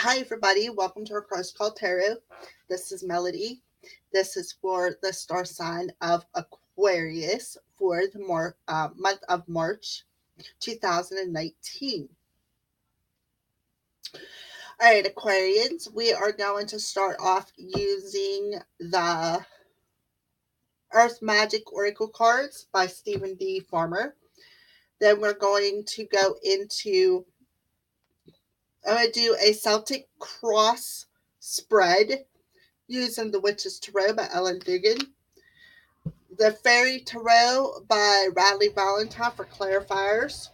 Hi, everybody. Welcome to our Cross Call Tarot. This is Melody. This is for the star sign of Aquarius for the month of March 2019. All right, Aquarians, we are going to start off using the Earth Magic Oracle cards by Stephen D. Farmer. Then we're going to go into, I'm going to do a Celtic cross spread using the Witch's Tarot by Ellen Dugan. The Fairy Tarot by Radley Valentine for clarifiers.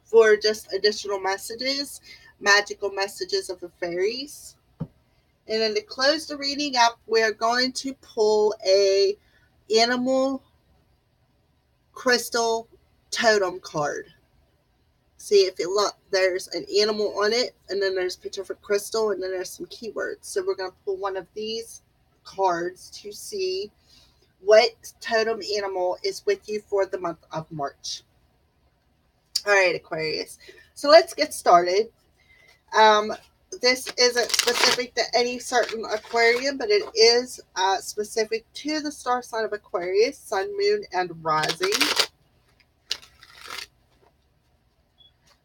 For just additional messages, magical messages of the fairies. And then to close the reading up, we're going to pull a animal crystal totem card. See if you look, there's an animal on it, and then there's a picture of a crystal, and then there's some keywords. So we're going to pull one of these cards to see what totem animal is with you for the month of March. All right, Aquarius. So let's get started. This isn't specific to any certain Aquarian, but it is specific to the star sign of Aquarius, sun, moon, and rising.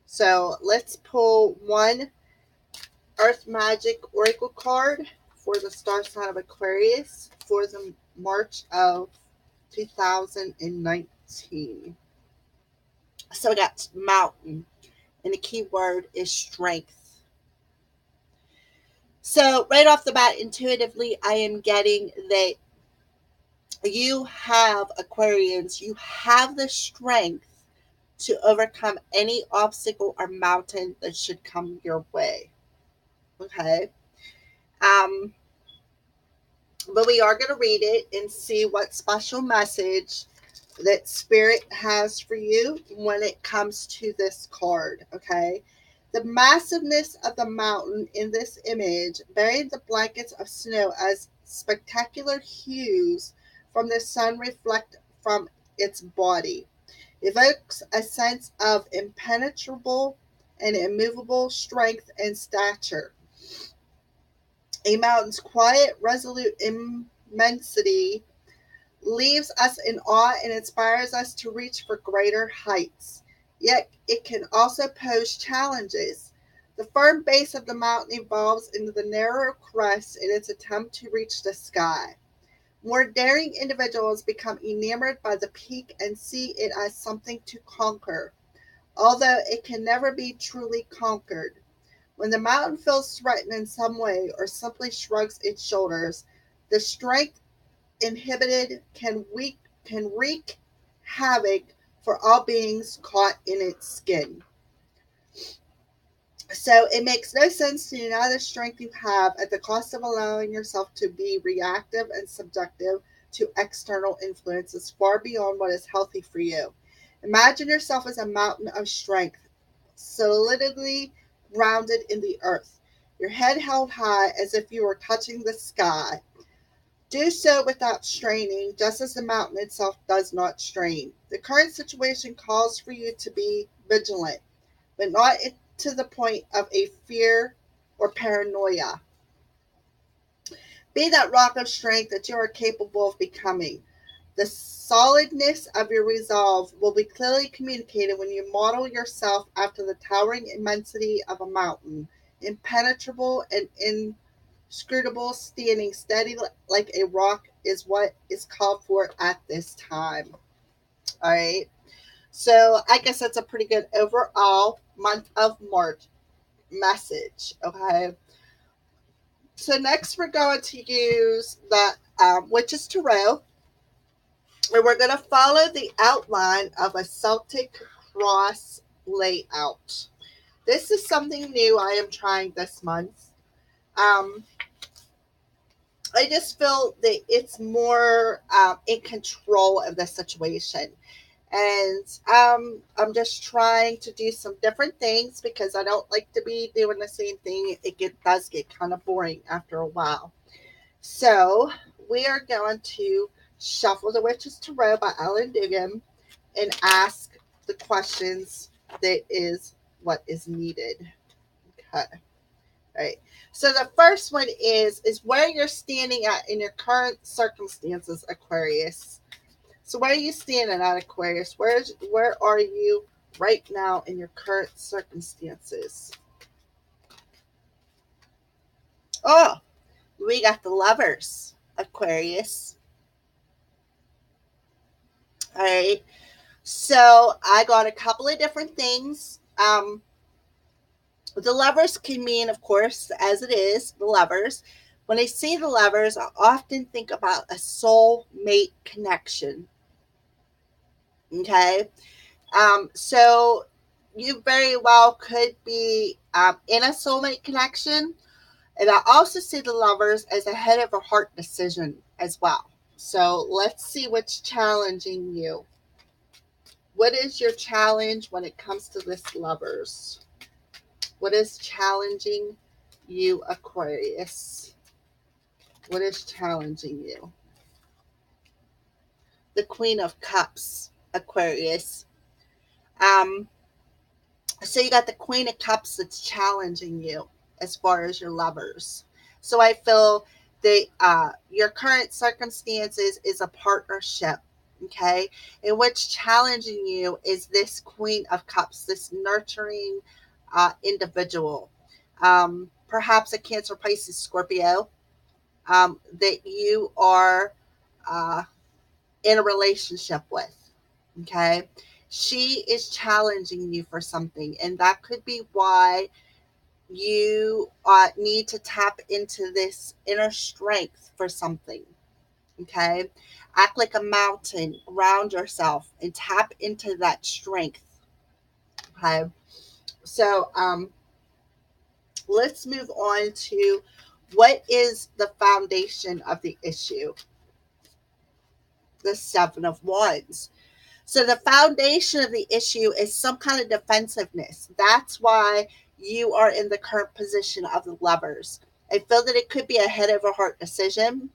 So let's pull one Earth Magic Oracle card for the star sign of Aquarius for the March of 2019. So we got mountain, and the key word is strength. So right off the bat, intuitively, I am getting that you have, Aquarians, you have the strength to overcome any obstacle or mountain that should come your way. Okay. But we are going to read it and see what special message that Spirit has for you when it comes to this card. Okay. The massiveness of the mountain in this image, bearing the blankets of snow as spectacular hues from the sun reflect from its body, evokes a sense of impenetrable and immovable strength and stature. A mountain's quiet, resolute immensity leaves us in awe and inspires us to reach for greater heights. Yet it can also pose challenges. The firm base of the mountain evolves into the narrow crest in its attempt to reach the sky. More daring individuals become enamored by the peak and see it as something to conquer, although it can never be truly conquered. When the mountain feels threatened in some way or simply shrugs its shoulders, the strength inhibited can wreak havoc for all beings caught in its skin. So it makes no sense to deny the strength you have at the cost of allowing yourself to be reactive and subjective to external influences far beyond what is healthy for you. Imagine yourself as a mountain of strength, solidly grounded in the earth, your head held high as if you were touching the sky. Do so without straining, just as the mountain itself does not strain. The current situation calls for you to be vigilant, but not to the point of a fear or paranoia. Be that rock of strength that you are capable of becoming. The solidness of your resolve will be clearly communicated when you model yourself after the towering immensity of a mountain, impenetrable and inscrutable, standing steady like a rock is what is called for at this time. All right. So I guess that's a pretty good overall month of March message. Okay. So next we're going to use the Witch's Tarot. And we're going to follow the outline of a Celtic cross layout. This is something new I am trying this month. I just feel that it's more in control of the situation. And I'm just trying to do some different things because I don't like to be doing the same thing. Does get kind of boring after a while. So we are going to shuffle the Witch's Tarot by Ellen Dugan and ask the questions that is what is needed. Okay. Right. So the first one is where you're standing at in your current circumstances, Aquarius. So where are you standing at, Aquarius? Where are you right now in your current circumstances? Oh, we got the Lovers, Aquarius. All right. So I got a couple of different things. The Lovers can mean, of course, as it is, the Lovers. When I see the Lovers, I often think about a soulmate connection. Okay. So you very well could be in a soulmate connection. And I also see the Lovers as a head of a heart decision as well. So let's see what's challenging you. What is your challenge when it comes to this Lovers? What is challenging you, Aquarius? What is challenging you? The Queen of Cups, Aquarius. Um, so you got the Queen of Cups that's challenging you as far as your Lovers. So I feel that your current circumstances is a partnership, okay? And what's challenging you is this Queen of Cups, this nurturing individual. Perhaps a Cancer, Pisces, Scorpio that you are uh, in a relationship with, okay? She is challenging you for something, and that could be why you need to tap into this inner strength for something, okay? Act like a mountain, ground yourself, and tap into that strength, okay? So let's move on to what is the foundation of the issue. The Seven of Wands. So the foundation of the issue is some kind of defensiveness. That's why you are in the current position of the Lovers. I feel that it could be a head over heart decision.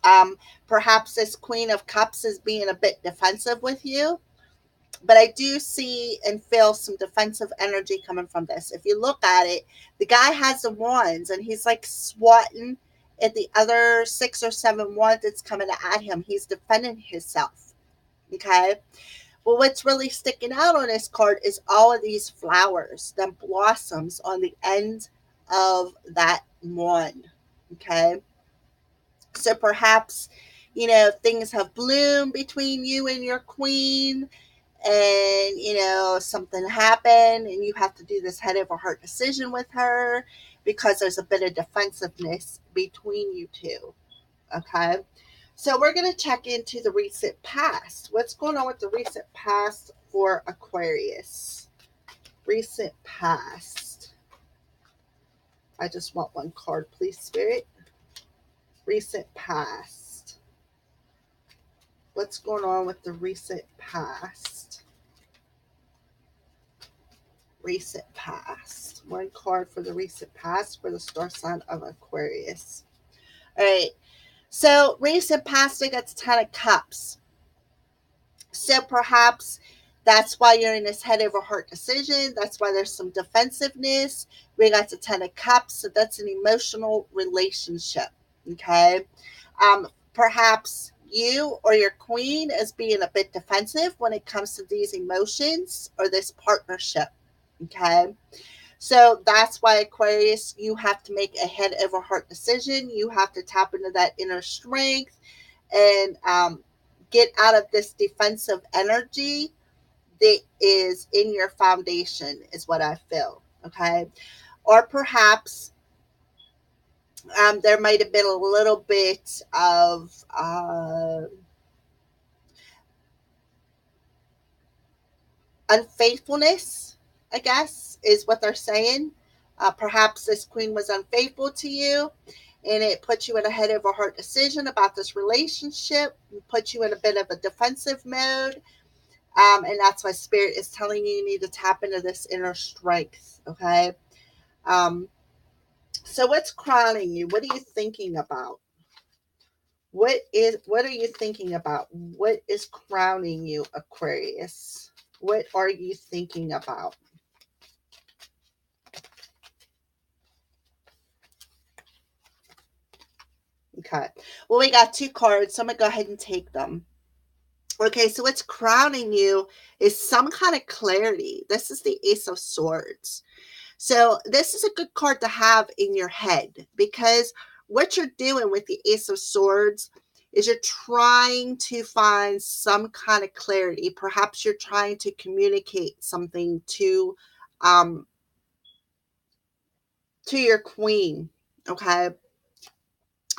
Um, Perhaps this Queen of Cups is being a bit defensive with you, but I do see and feel some defensive energy coming from this. If you look at it, the guy has the wands and he's like swatting at the other 6 or 7 wands that's coming at him. He's defending himself. Okay. Well, what's really sticking out on this card is all of these flowers, the blossoms on the end of that wand. Okay. So perhaps, things have bloomed between you and your queen, and, something happened, and you have to do this head over heart decision with her because there's a bit of defensiveness between you two. Okay. So we're going to check into the recent past. What's going on with the recent past for Aquarius? Recent past. I just want one card, please, Spirit. Recent past. What's going on with the recent past? Recent past. One card for the recent past for the star sign of Aquarius. All right. So recent past, I got the Ten of Cups. So perhaps that's why you're in this head over heart decision. That's why there's some defensiveness. We got the Ten of Cups. So that's an emotional relationship. Okay. Perhaps you or your queen is being a bit defensive when it comes to these emotions or this partnership. Okay. So that's why, Aquarius, you have to make a head over heart decision. You have to tap into that inner strength and get out of this defensive energy that is in your foundation, is what I feel. Okay. Or perhaps there might have been a little bit of unfaithfulness, I guess, is what they're saying. Perhaps this queen was unfaithful to you, and it put you in a head over heart decision about this relationship, put you in a bit of a defensive mode. And that's why Spirit is telling you need to tap into this inner strength. Okay. Um, so what's crowning you? What are you thinking about? What are you thinking about? What is crowning you, Aquarius? What are you thinking about? Okay. Well, we got 2 cards, so I'm going to go ahead and take them. Okay, so what's crowning you is some kind of clarity. This is the Ace of Swords. So this is a good card to have in your head, because what you're doing with the Ace of Swords is you're trying to find some kind of clarity. Perhaps you're trying to communicate something to your queen. Okay.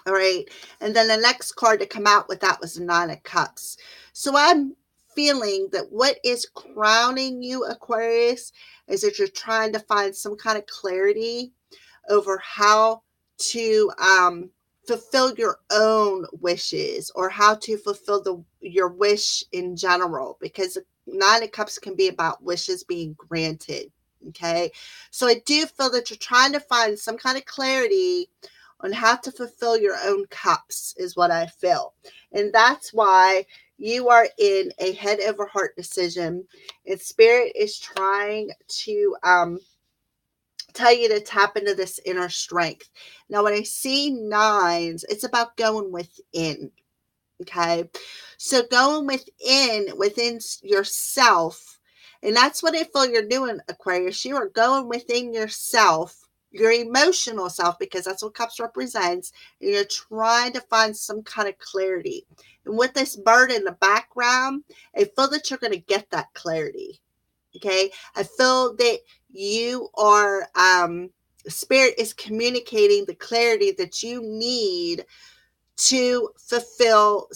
All right. And then the next card to come out with that was the Nine of Cups. So I'm feeling that what is crowning you, Aquarius, is that you're trying to find some kind of clarity over how to fulfill your own wishes, or how to fulfill your wish in general, because the Nine of Cups can be about wishes being granted. Okay. So I do feel that you're trying to find some kind of clarity on how to fulfill your own cups, is what I feel. And that's why you are in a head over heart decision, and Spirit is trying to tell you to tap into this inner strength. Now, when I see nines, it's about going within. Okay. So going within yourself. And that's what I feel you're doing, Aquarius. You are going within yourself, your emotional self, because that's what cups represents. And you're trying to find some kind of clarity. And with this bird in the background, I feel that you're going to get that clarity. Okay. I feel that you are, Spirit is communicating the clarity that you need to fulfill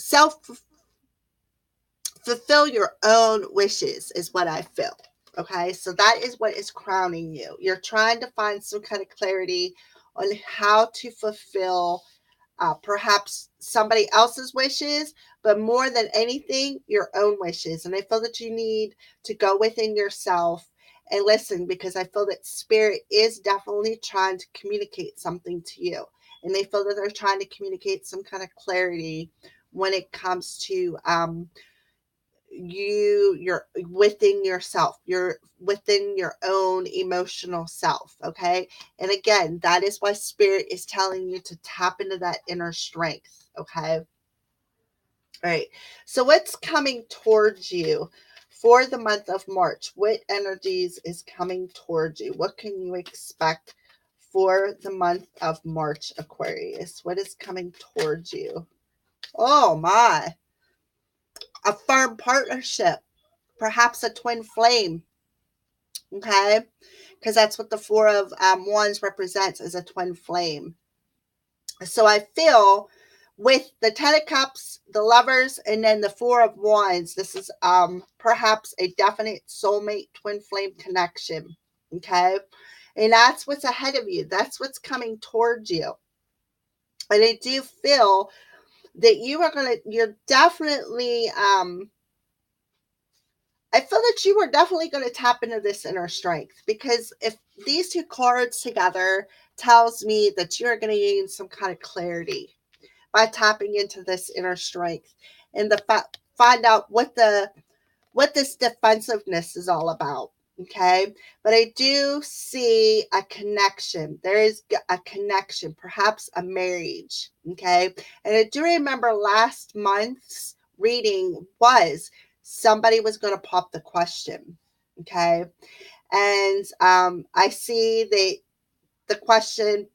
your own wishes, is what I feel. Okay, so that is what is crowning you. You're trying to find some kind of clarity on how to fulfill perhaps somebody else's wishes, but more than anything, your own wishes. And I feel that you need to go within yourself and listen, because I feel that Spirit is definitely trying to communicate something to you. And they feel that they're trying to communicate some kind of clarity when it comes to you're within yourself, you're within your own emotional self. Okay. And again, that is why Spirit is telling you to tap into that inner strength. Okay. All right. So what's coming towards you for the month of March? What energies is coming towards you? What can you expect for the month of March, Aquarius? What is coming towards you? Oh my, a firm partnership, perhaps a twin flame. Okay, because that's what the Four of Wands represents, as a twin flame. So I feel with the Ten of Cups, the Lovers, and then the Four of Wands, this is perhaps a definite soulmate twin flame connection. Okay, and that's what's ahead of you. That's what's coming towards you. And I do feel that you're definitely I feel that you are definitely going to tap into this inner strength, because if these 2 cards together tells me that you're going to gain some kind of clarity by tapping into this inner strength, and find out what this defensiveness is all about. Okay. But I do see a connection. There is a connection, perhaps a marriage. Okay. And I do remember last month's reading was somebody was going to pop the question. Okay. And I see that the question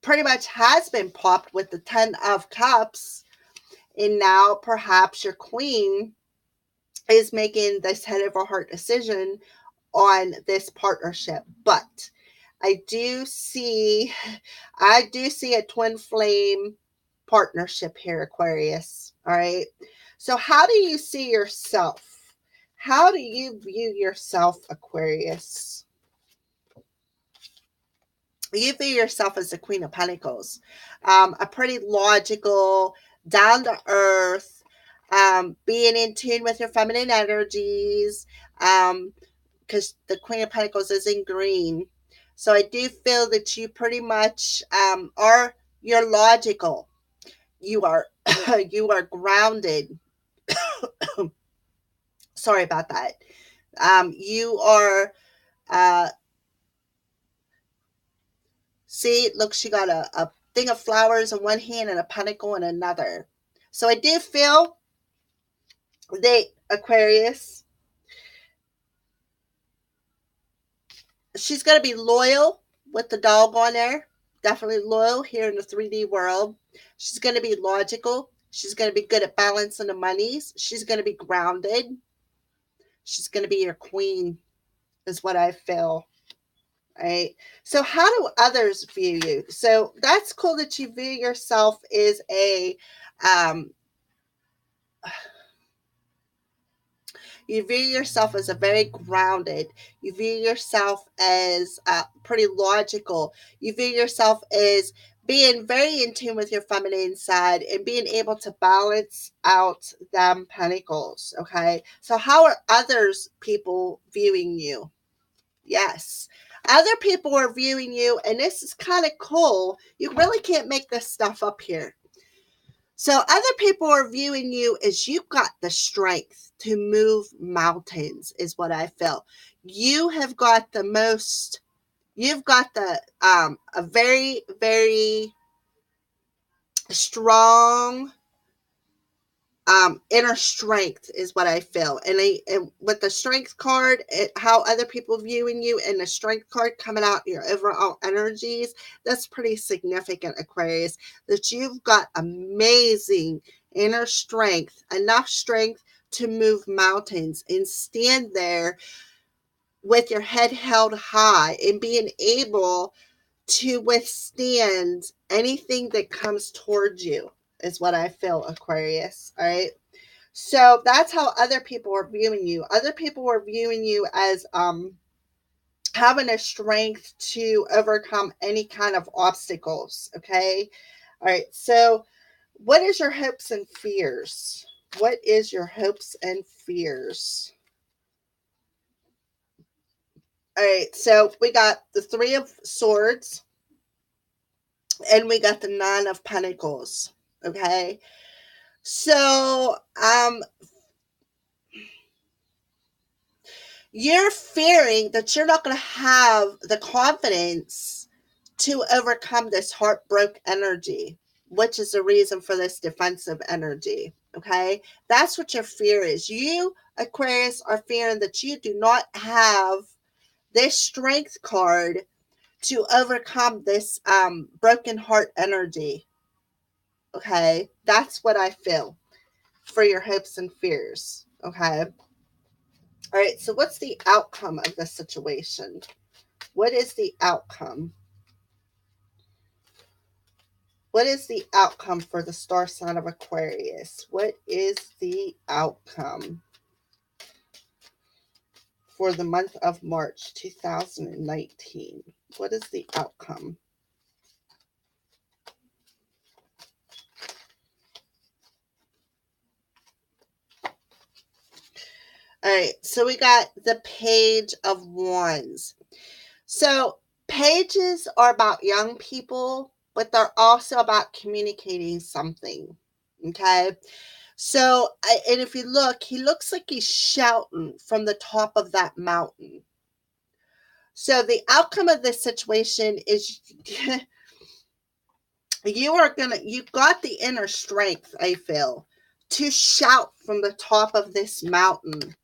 pretty much has been popped with the 10 of Cups. And now perhaps your queen is making this head over heart decision on this partnership. But I do see a twin flame partnership here, Aquarius. All right. So how do you see yourself? How do you view yourself, Aquarius? You view yourself as the Queen of Pentacles, a pretty logical, down to earth, being in tune with your feminine energies, because the Queen of Pentacles is in green. So I do feel that you pretty much you're logical. You are you are grounded. Sorry about that. You are see, look, she got a thing of flowers in one hand and a pentacle in another. So I do feel that Aquarius, she's going to be loyal with the dog on there. Definitely loyal here in the 3D world. She's going to be logical. She's going to be good at balancing the monies. She's going to be grounded. She's going to be your queen, is what I feel. Right? So how do others view you? So that's cool that you view yourself as a you view yourself as a very grounded. You view yourself as pretty logical. You view yourself as being very in tune with your feminine side and being able to balance out them pentacles. Okay. So how are others people viewing you? Yes. Other people are viewing you, and this is kind of cool. You really can't make this stuff up here. So other people are viewing you as you've got the strength to move mountains, is what I feel. You have got the most, you've got the, a very, very strong inner strength is what I feel. And with the strength card, how other people viewing you and the strength card coming out your overall energies, that's pretty significant, Aquarius, that you've got amazing inner strength, enough strength to move mountains and stand there with your head held high and being able to withstand anything that comes towards you, is what I feel, Aquarius. All right. So that's how other people are viewing you. Other people are viewing you as having a strength to overcome any kind of obstacles. Okay. All right. So what is your hopes and fears? What is your hopes and fears? All right. So we got the Three of Swords and we got the Nine of Pentacles. Okay. So, you're fearing that you're not going to have the confidence to overcome this heartbroken energy, which is the reason for this defensive energy. Okay. That's what your fear is. You, Aquarius, are fearing that you do not have this strength card to overcome this broken heart energy. Okay. That's what I feel for your hopes and fears. Okay. All right. So what's the outcome of this situation? What is the outcome? What is the outcome for the star sign of Aquarius? What is the outcome for the month of March 2019? What is the outcome? All right, so we got the Page of Wands. So pages are about young people, but they're also about communicating something. Okay. So, and if you look, he looks like he's shouting from the top of that mountain. So the outcome of this situation is you got the inner strength, I feel, to shout from the top of this mountain.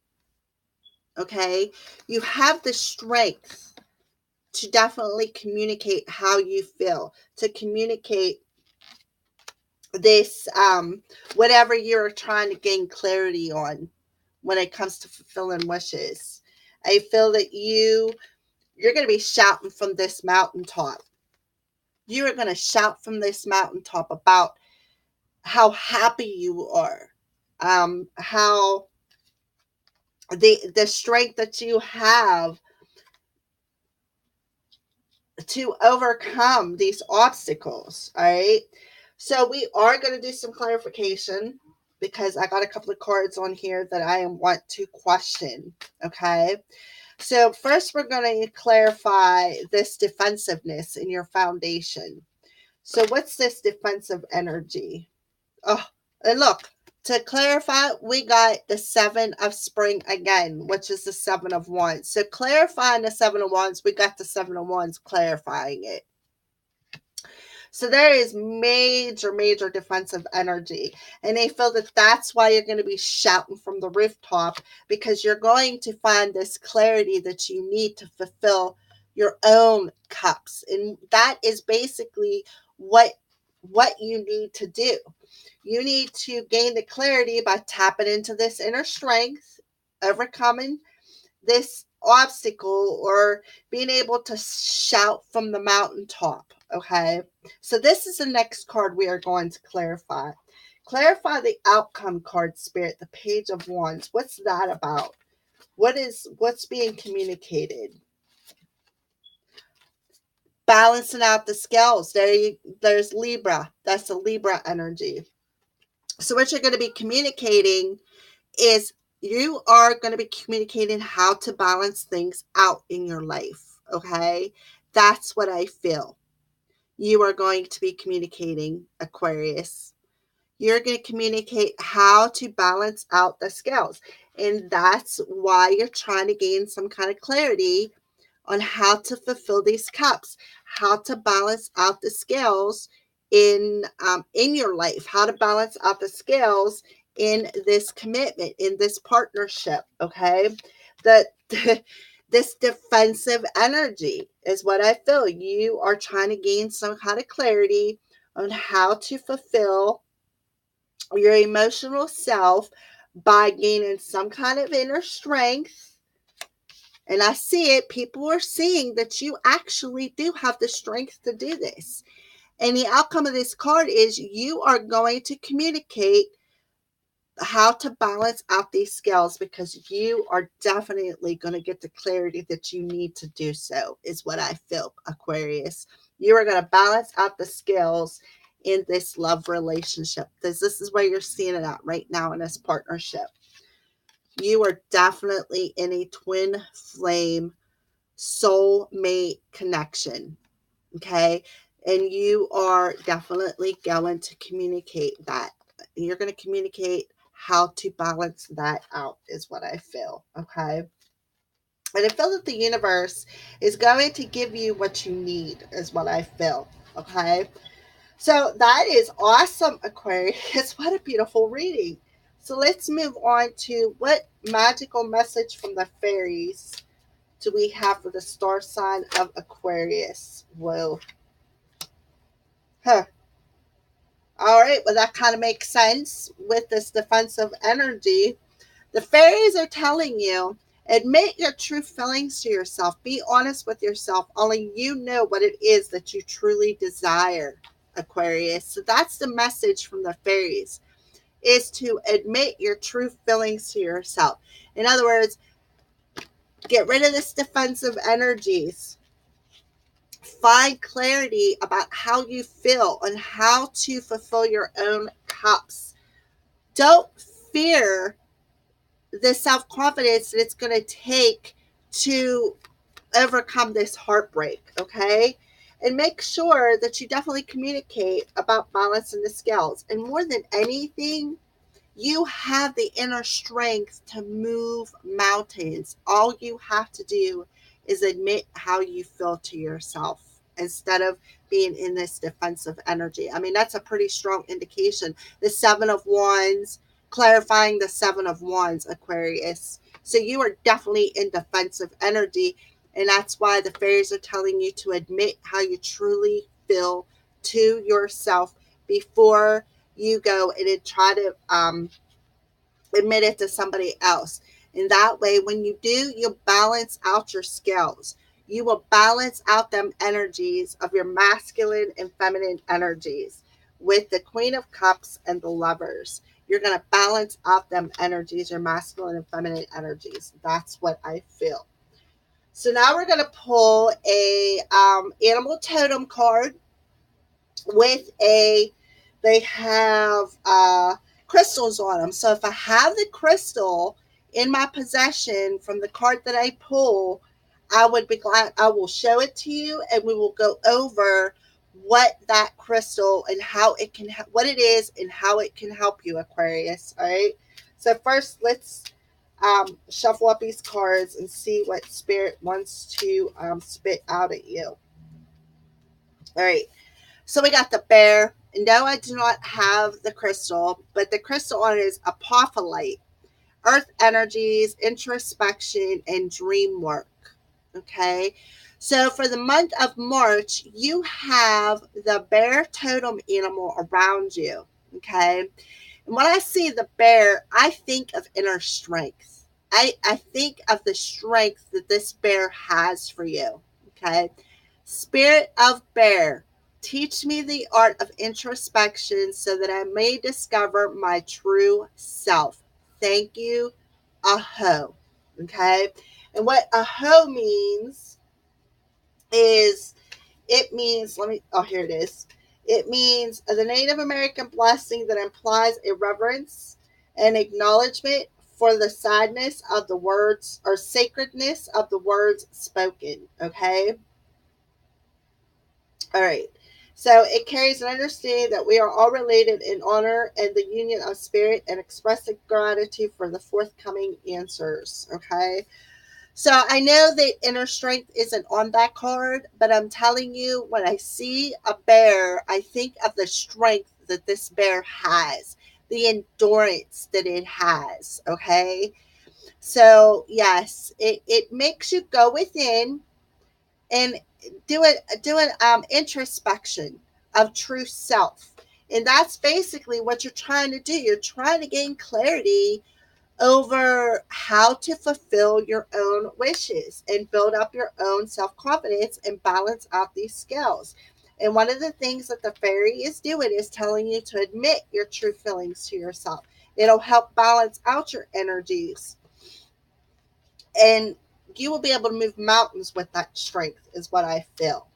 Okay. You have the strength to definitely communicate how you feel, to communicate this, whatever you're trying to gain clarity on when it comes to fulfilling wishes. I feel that you're going to be shouting from this mountaintop. You are going to shout from this mountaintop about how happy you are, how the strength that you have to overcome these obstacles. All right. So we are going to do some clarification because I got a couple of cards on here that I want to question. Okay. So first we're going to clarify this defensiveness in your foundation. So what's this defensive energy? Oh, and look, to clarify, we got the Seven of Spring again, which is the Seven of Wands. So clarifying the Seven of Wands, we got the Seven of Wands clarifying it. So there is major, major defensive energy. And they feel that that's why you're going to be shouting from the rooftop, because you're going to find this clarity that you need to fulfill your own cups. And that is basically what you need to do. You need to gain the clarity by tapping into this inner strength, overcoming this obstacle, or being able to shout from the mountaintop. Okay, so this is the next card we are going to clarify. Clarify the outcome card, Spirit, the Page of Wands. What's that about? What's being communicated? Balancing out the scales. There's Libra. That's the Libra energy. So what you're going to be communicating is you are going to be communicating how to balance things out in your life. Okay, that's what I feel you are going to be communicating, Aquarius. You're going to communicate how to balance out the scales, and that's why you're trying to gain some kind of clarity on how to fulfill these cups, how to balance out the scales in your life, how to balance out the scales in this commitment, in this partnership. Okay, that this defensive energy is what I feel. You are trying to gain some kind of clarity on how to fulfill your emotional self by gaining some kind of inner strength. And I see it. People are seeing that you actually do have the strength to do this. And the outcome of this card is you are going to communicate how to balance out these scales, because you are definitely going to get the clarity that you need to do so, is what I feel, Aquarius. You are going to balance out the scales in this love relationship. This is where you're seeing it at right now in this partnership. You are definitely in a twin flame soulmate connection. Okay. And you are definitely going to communicate that. You're going to communicate how to balance that out, is what I feel. Okay. And I feel that the universe is going to give you what you need, is what I feel. Okay. So that is awesome, Aquarius. What a beautiful reading. So let's move on to what magical message from the fairies do we have for the star sign of Aquarius? Whoa. Huh. All right. Well, that kind of makes sense with this defensive energy. The fairies are telling you, admit your true feelings to yourself. Be honest with yourself. Only you know what it is that you truly desire, Aquarius. So that's the message from the fairies, is to admit your true feelings to yourself. In other words, get rid of this defensive energies. Find clarity about how you feel and how to fulfill your own cups. Don't fear the self-confidence that it's going to take to overcome this heartbreak, okay? And make sure that you definitely communicate about balancing the scales. And more than anything, you have the inner strength to move mountains. All you have to do is admit how you feel to yourself instead of being in this defensive energy. I mean, that's a pretty strong indication. The Seven of Wands, clarifying the Seven of Wands, Aquarius. So you are definitely in defensive energy. And that's why the fairies are telling you to admit how you truly feel to yourself before you go and try to admit it to somebody else. And that way, when you do, you'll balance out your scales. You will balance out them energies of your masculine and feminine energies with the Queen of Cups and the Lovers. You're going to balance out them energies, your masculine and feminine energies. That's what I feel. So now we're going to pull a animal totem card with they have crystals on them. So if I have the crystal in my possession from the card that I pull, I would be glad, I will show it to you, and we will go over what that crystal and how it can, what it is and how it can help you, Aquarius. All right. So first, let's shuffle up these cards and see what Spirit wants to spit out at you. All right. So we got the bear. No, I do not have the crystal, but the crystal on it is apophyllite, earth energies, introspection, and dream work. Okay. So for the month of March, you have the bear totem animal around you. Okay. And when I see the bear, I think of inner strength. I think of the strength that this bear has for you. Okay. Spirit of bear, teach me the art of introspection so that I may discover my true self. Thank you, Aho. Okay. And what Aho means is, it means, here it is. It means the Native American blessing that implies a reverence and acknowledgement for the sadness of the words or sacredness of the words spoken. Okay. All right. So it carries an understanding that we are all related in honor and the union of spirit and expressing gratitude for the forthcoming answers. Okay. So I know that inner strength isn't on that card, but I'm telling you, when I see a bear, I think of the strength that this bear has, the endurance that it has. Okay. So yes, it makes you go within and do an introspection of true self. And that's basically what you're trying to do. You're trying to gain clarity over how to fulfill your own wishes and build up your own self confidence and balance out these scales. And one of the things that the fairy is doing is telling you to admit your true feelings to yourself. It'll help balance out your energies, and you will be able to move mountains with that strength, is what I feel.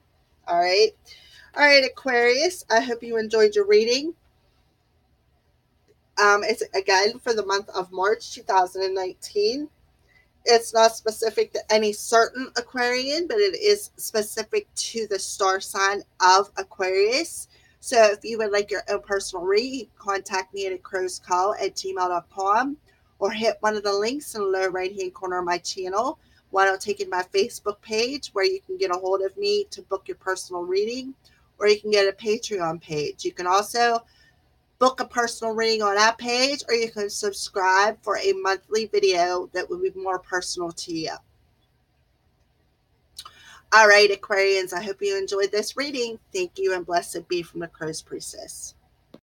All right. All right, Aquarius. I hope you enjoyed your reading. It's again for the month of March 2019. It's not specific to any certain Aquarian, but it is specific to the star sign of Aquarius. So if you would like your own personal read, contact me at crowscall@gmail.com or hit one of the links in the lower right hand corner of my channel. One will take in my Facebook page where you can get a hold of me to book your personal reading, or you can get a Patreon page. You can also book a personal reading on that page, or you can subscribe for a monthly video that will be more personal to you. All right, Aquarians, I hope you enjoyed this reading. Thank you, and blessed be from the Crow's Priestess.